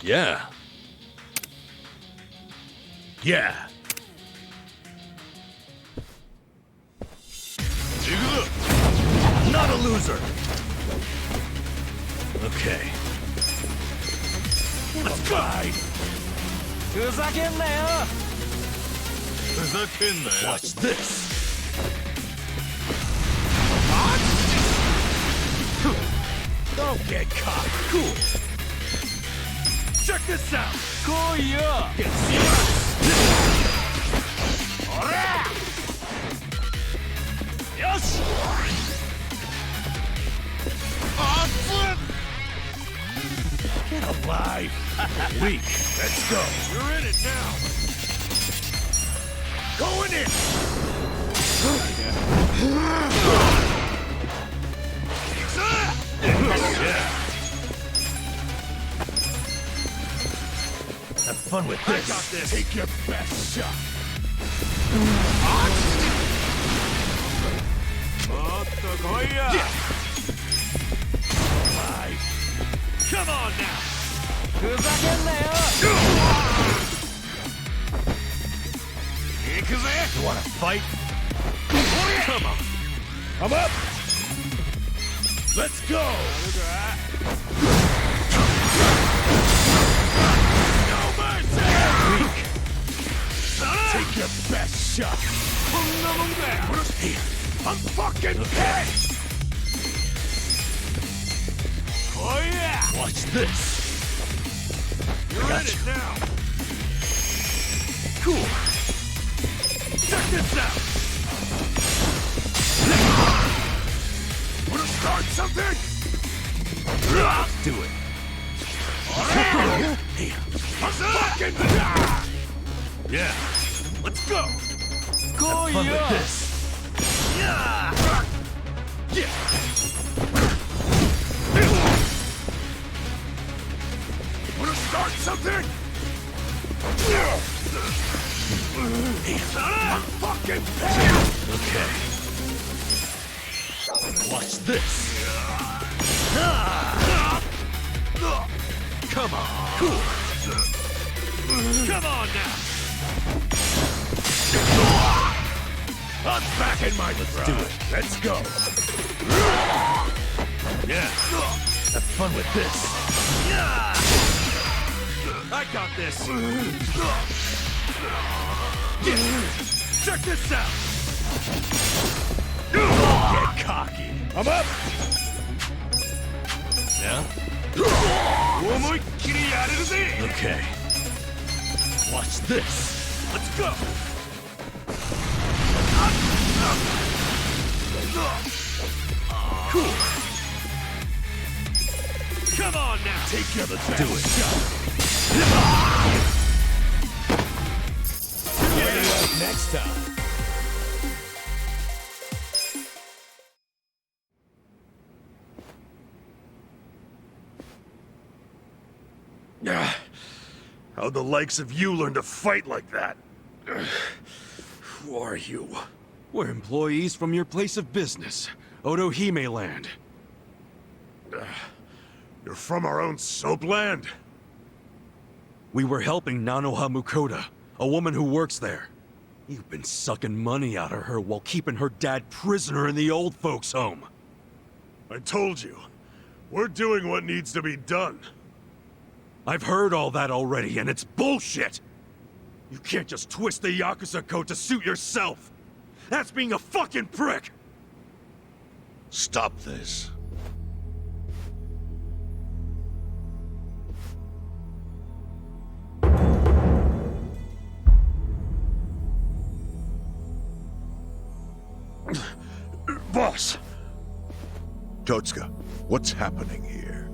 Yeah. Yeah. Not a loser. Okay. Let's go. Watch this. Don't get caught. Cool. Check this out. Get serious. Yes. Get alive. Weak. Let's go. You're in it now. Going in. Yeah. Have fun with this. I got this. Take your best shot. Yeah. Alive. Come on now. You wanna fight? Come on. I'm up. Let's go. No mercy. Weak. Take your best shot. I'm fucking pissed. Oh yeah. Watch this. You're in it now. Cool. Check this out. Wanna start something? Do it. I'm fucking. Yeah. Let's go. Have fun with this. Yeah. Yeah. Wanna start something? I'm fucking pissed. Okay. Watch this. Come on. Cool. Come on now. I'm back in my Let's do it. Let's go. Yeah. Have fun with this. Yeah. I got this. Check this out. Get cocky. I'm up. Yeah? Okay. Watch this. Let's go. Cool. Come on now. Take your best do it. Shot. Get it up next time. How'd the likes of you learn to fight like that? Who are you? We're employees from your place of business, Otohime Land. You're from our own soap land? We were helping Nanoha Mukoda, a woman who works there. You've been sucking money out of her while keeping her dad prisoner in the old folks' home. I told you, we're doing what needs to be done. I've heard all that already, and it's bullshit! You can't just twist the Yakuza code to suit yourself! That's being a fucking prick! Stop this. Boss! Totsuka, what's happening here?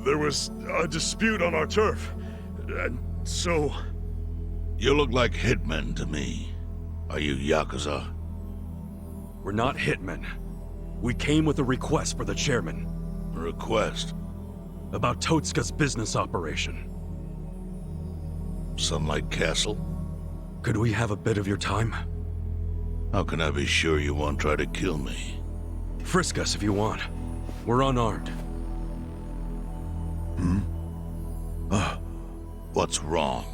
There was a dispute on our turf, and so... You look like hitmen to me. Are you Yakuza? We're not hitmen. We came with a request for the chairman. A request? About Totsuka's business operation. Sunlight Castle? Could we have a bit of your time? How can I be sure you won't try to kill me? Frisk us if you want. We're unarmed. What's wrong?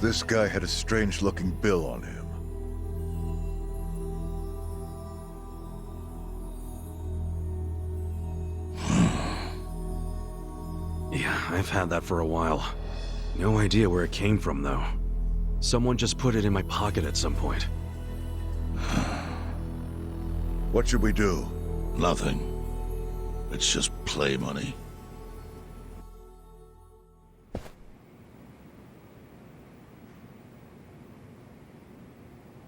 This guy had a strange-looking bill on him. Yeah, I've had that for a while. No idea where it came from, though. Someone just put it in my pocket at some point. What should we do? Nothing. It's just play money.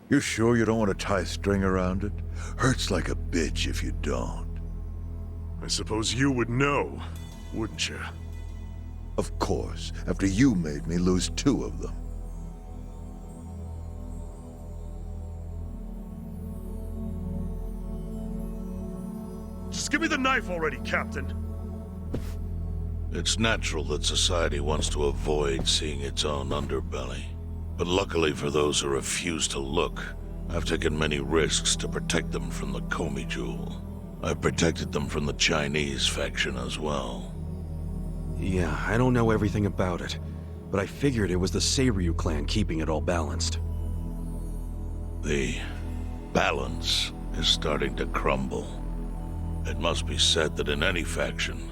You sure you don't want to tie a string around it? Hurts like a bitch if you don't. I suppose you would know, wouldn't you? Of course, after you made me lose 2 of them. Just give me the knife already, Captain. It's natural that society wants to avoid seeing its own underbelly. But luckily for those who refuse to look, I've taken many risks to protect them from the Comey Jewel. I've protected them from the Chinese faction as well. Yeah, I don't know everything about it, but I figured it was the Seiryu clan keeping it all balanced. The balance is starting to crumble. It must be said that in any faction,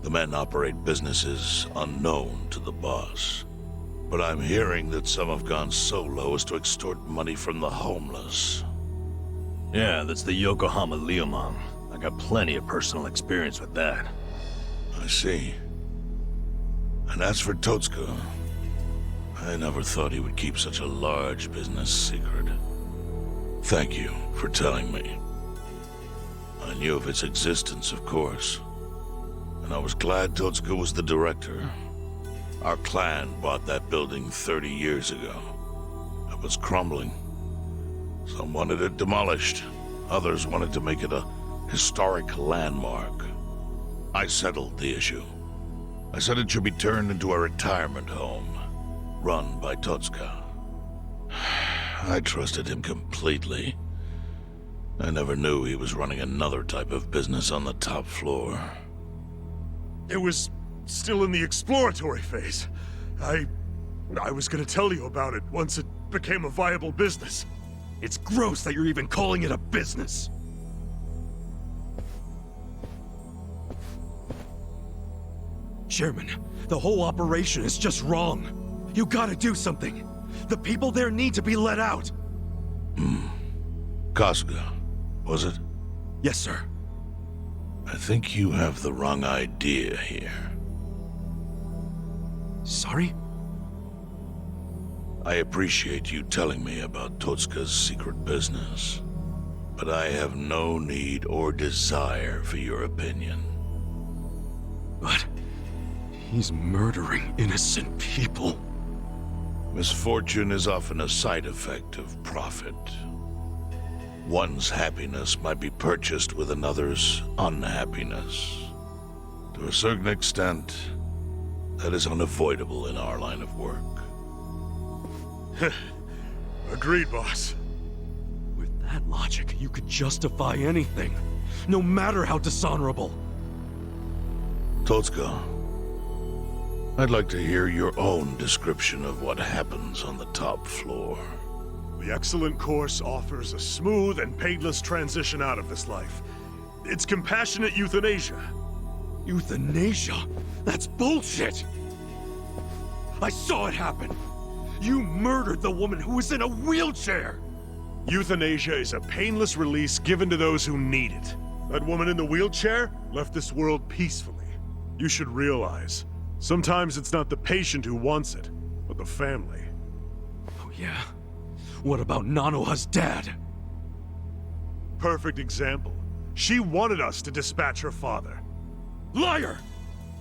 the men operate businesses unknown to the boss. But I'm hearing that some have gone so low as to extort money from the homeless. Yeah, that's the Yokohama Liumang. I got plenty of personal experience with that. I see. And as for Totsuka, I never thought he would keep such a large business secret. Thank you for telling me. I knew of its existence, of course. And I was glad Totsuka was the director. Our clan bought that building 30 years ago. It was crumbling. Some wanted it demolished. Others wanted to make it a historic landmark. I settled the issue. I said it should be turned into a retirement home, run by Totsuka. I trusted him completely. I never knew he was running another type of business on the top floor. It was still in the exploratory phase. I was gonna tell you about it once it became a viable business. It's gross that you're even calling it a business. Chairman, the whole operation is just wrong. You gotta do something. The people there need to be let out. Kasuga, was it? Yes, sir. I think you have the wrong idea here. Sorry? I appreciate you telling me about Totsuka's secret business, but I have no need or desire for your opinion. But he's murdering innocent people. Misfortune is often a side effect of profit. One's happiness might be purchased with another's unhappiness. To a certain extent, that is unavoidable in our line of work. Agreed, boss. With that logic, you could justify anything, no matter how dishonorable. Totsuka, I'd like to hear your own description of what happens on the top floor. The excellent course offers a smooth and painless transition out of this life. It's compassionate euthanasia. Euthanasia? That's bullshit! I saw it happen! You murdered the woman who was in a wheelchair! Euthanasia is a painless release given to those who need it. That woman in the wheelchair left this world peacefully. You should realize, sometimes it's not the patient who wants it, but the family. Oh yeah? What about Nanoha's dad? Perfect example. She wanted us to dispatch her father. Liar!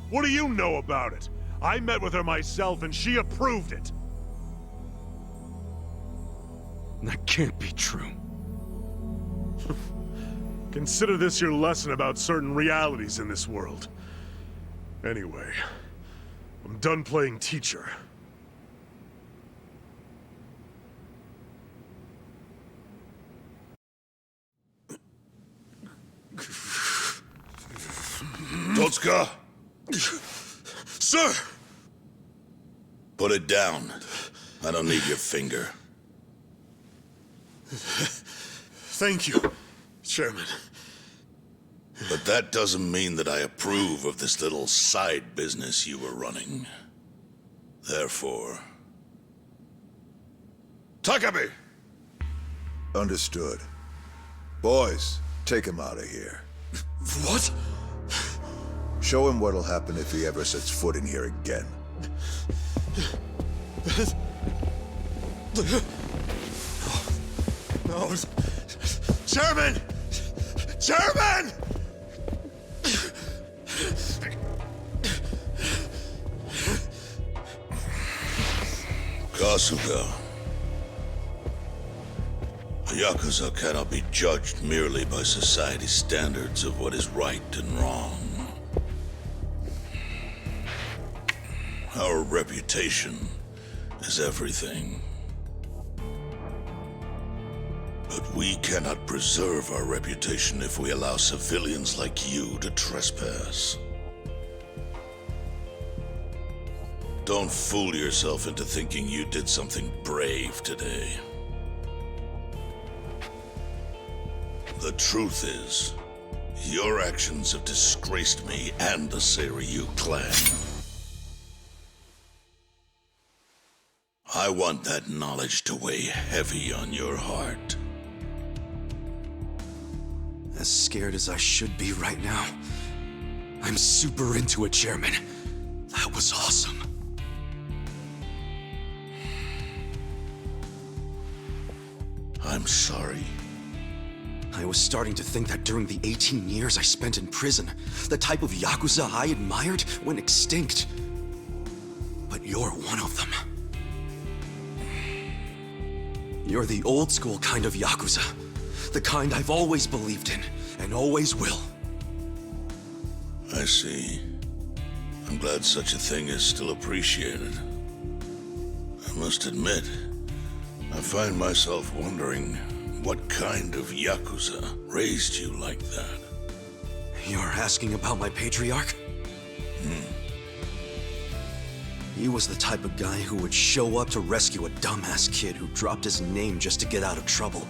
What do you know about it? I met with her myself and she approved it. That can't be true. Consider this your lesson about certain realities in this world. Anyway, I'm done playing teacher. Totsuka, Sir! put it down. I don't need your finger. Thank you, Chairman. But that doesn't mean that I approve of this little side business you were running. Therefore... Takami! Understood. Boys, take him out of here. What? Show him what'll happen if he ever sets foot in here again. No. Chairman! Chairman! Kasuga. A Yakuza cannot be judged merely by society's standards of what is right and wrong. Our reputation is everything. But we cannot preserve our reputation if we allow civilians like you to trespass. Don't fool yourself into thinking you did something brave today. The truth is, your actions have disgraced me and the Seiryu clan. I want that knowledge to weigh heavy on your heart. As scared as I should be right now, I'm super into it, Chairman. That was awesome. I'm sorry. I was starting to think that during the 18 years I spent in prison, the type of Yakuza I admired went extinct. But you're one of them. You're the old school kind of Yakuza. The kind I've always believed in, and always will. I see. I'm glad such a thing is still appreciated. I must admit, I find myself wondering what kind of Yakuza raised you like that. You're asking about my patriarch? He was the type of guy who would show up to rescue a dumbass kid who dropped his name just to get out of trouble.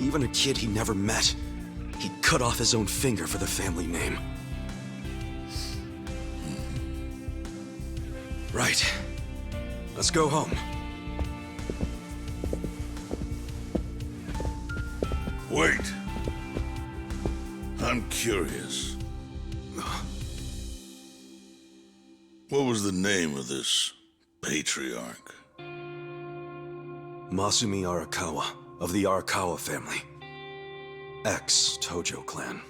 Even a kid he never met. He'd cut off his own finger for the family name. Right. Let's go home. Wait. I'm curious. What was the name of this patriarch? Masumi Arakawa, of the Arakawa family. Ex-Tojo clan.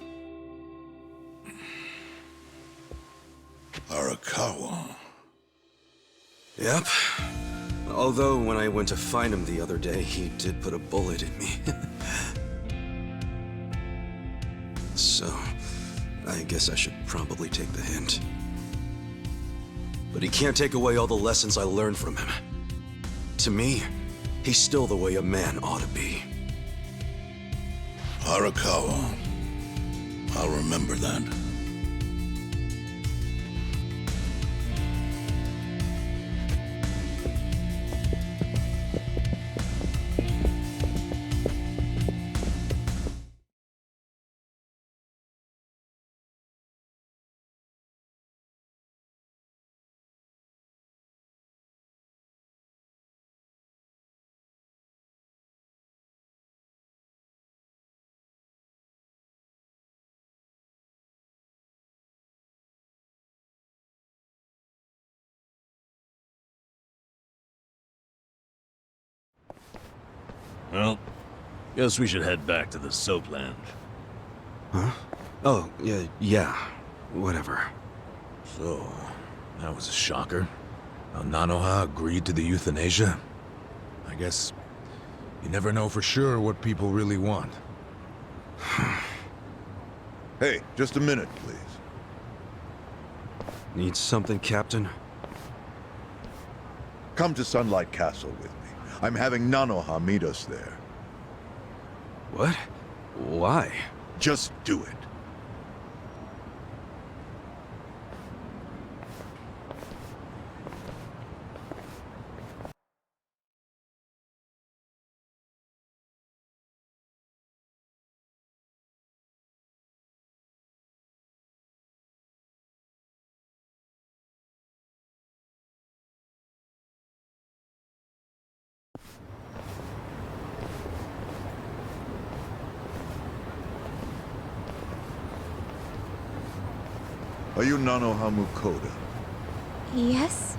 Arakawa. Yep. Although when I went to find him the other day, he did put a bullet in me. So, I guess I should probably take the hint. But he can't take away all the lessons I learned from him. To me, he's still the way a man ought to be. Arakawa. I'll remember that. Well, guess we should head back to the soapland. Huh? Oh, yeah. Whatever. So, that was a shocker. How Nanoha agreed to the euthanasia? I guess you never know for sure what people really want. Hey, just a minute, please. Need something, Captain? Come to Sunlight Castle with me. I'm having Nanoha meet us there. What? Why? Just do it. Are you Nanoha Mukoda? Yes?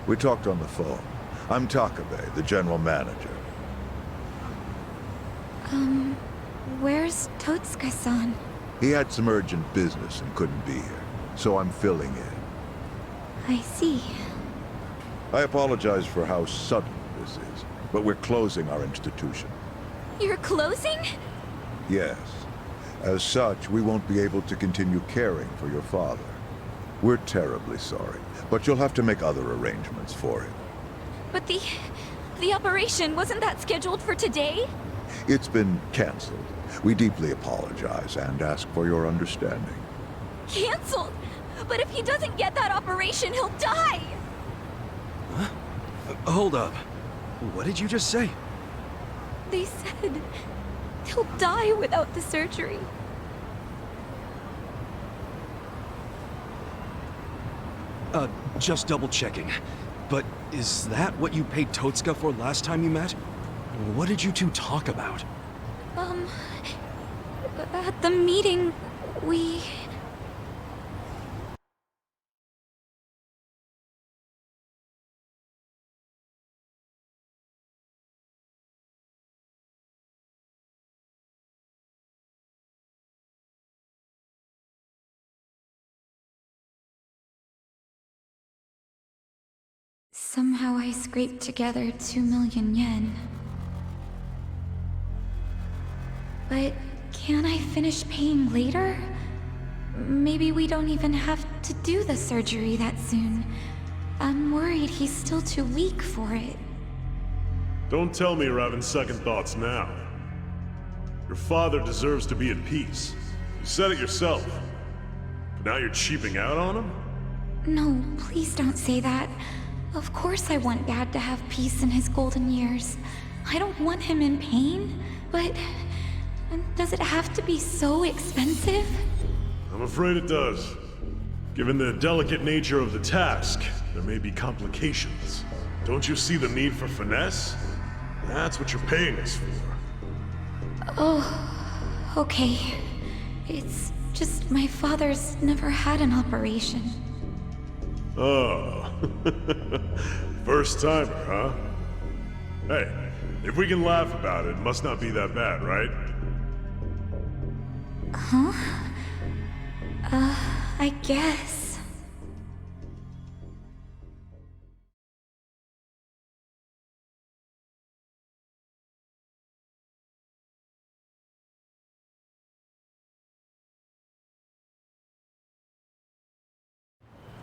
We talked on the phone. I'm Takabe, the general manager. Where's Totsuka-san? He had some urgent business and couldn't be here, so I'm filling in. I see. I apologize for how sudden this is, but we're closing our institution. You're closing? Yes. As such, we won't be able to continue caring for your father. We're terribly sorry, but you'll have to make other arrangements for him. But the operation, wasn't that scheduled for today? It's been canceled. We deeply apologize and ask for your understanding. Cancelled? But if he doesn't get that operation, he'll die! Huh? Hold up. What did you just say? They said he'll die without the surgery. Just double checking. But is that what you paid Totsuka for last time you met? What did you two talk about? At the meeting, we... Somehow I scraped together 2 million yen. But can't I finish paying later? Maybe we don't even have to do the surgery that soon. I'm worried he's still too weak for it. Don't tell me you're having second thoughts now. Your father deserves to be at peace. You said it yourself. But now you're cheaping out on him? No, please don't say that. Of course I want Dad to have peace in his golden years. I don't want him in pain, but... does it have to be so expensive? I'm afraid it does. Given the delicate nature of the task, there may be complications. Don't you see the need for finesse? That's what you're paying us for. Oh, okay. It's just my father's never had an operation. Oh. First timer, huh? Hey, if we can laugh about it, it must not be that bad, right? Huh? I guess.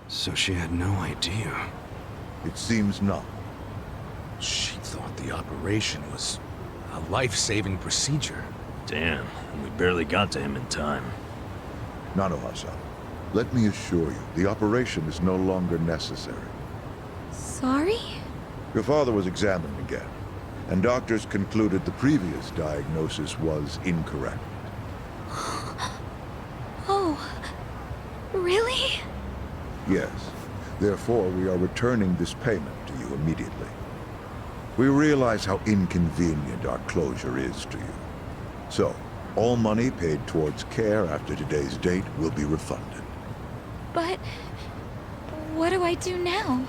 So she had no idea. It seems not. She thought the operation was a life-saving procedure. Damn, and we barely got to him in time. Nanoha-san, let me assure you, the operation is no longer necessary. Sorry? Your father was examined again, and doctors concluded the previous diagnosis was incorrect. Oh, really? Yes. Therefore, we are returning this payment to you immediately. We realize how inconvenient our closure is to you. So, all money paid towards care after today's date will be refunded. But... what do I do now?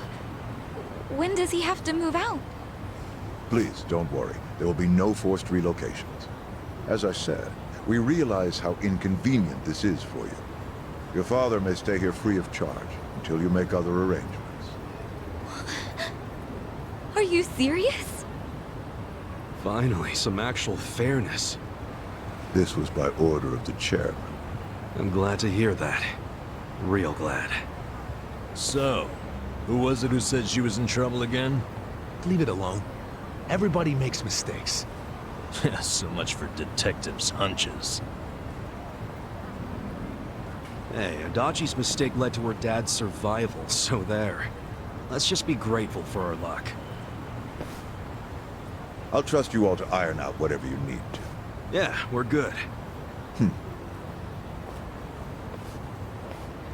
When does he have to move out? Please, don't worry. There will be no forced relocations. As I said, we realize how inconvenient this is for you. Your father may stay here free of charge until you make other arrangements. Are you serious? Finally, some actual fairness. This was by order of the chairman. I'm glad to hear that. Real glad. So, who was it who said she was in trouble again? Leave it alone. Everybody makes mistakes. So much for detectives' hunches. Hey, Adachi's mistake led to her dad's survival, so there. Let's just be grateful for our luck. I'll trust you all to iron out whatever you need to. Yeah, we're good.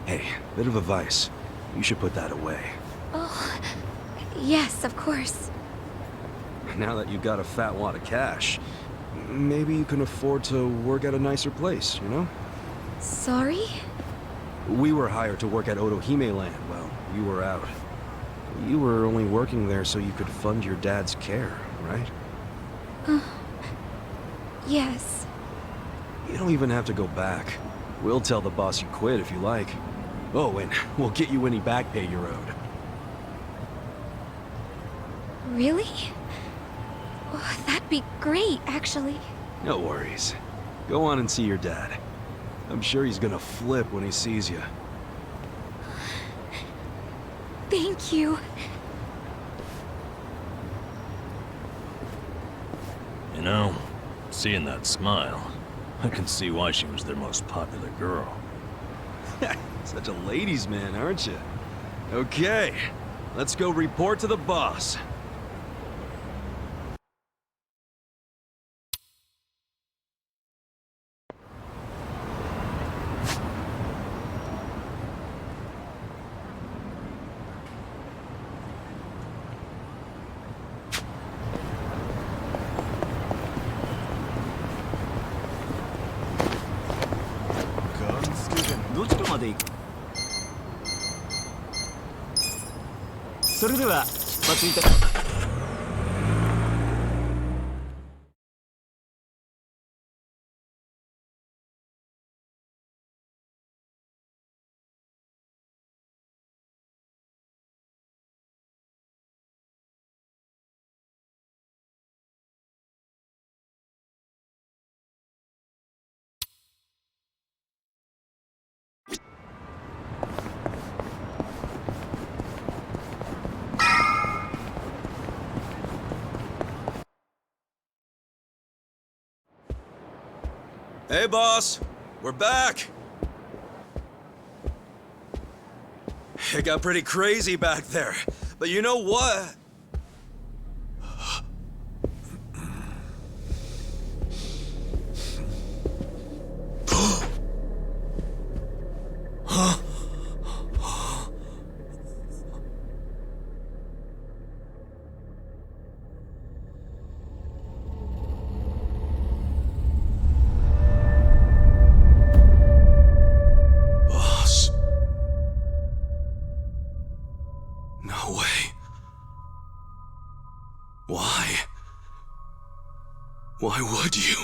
Hey, bit of advice. You should put that away. Oh, yes, of course. Now that you've got a fat wad of cash, maybe you can afford to work at a nicer place, you know? Sorry? We were hired to work at Otohime Land while you were out. You were only working there so you could fund your dad's care, right? Yes. You don't even have to go back. We'll tell the boss you quit if you like. Oh, and we'll get you any back pay you're owed. Really? Oh, that'd be great, actually. No worries. Go on and see your dad. I'm sure he's gonna flip when he sees you. Thank you. You know, seeing that smile, I can see why she was their most popular girl. Such a ladies' man, aren't you? Okay, let's go report to the boss. Hey, boss. We're back. It got pretty crazy back there. But you know what? Boss. No way. Why? Why would you?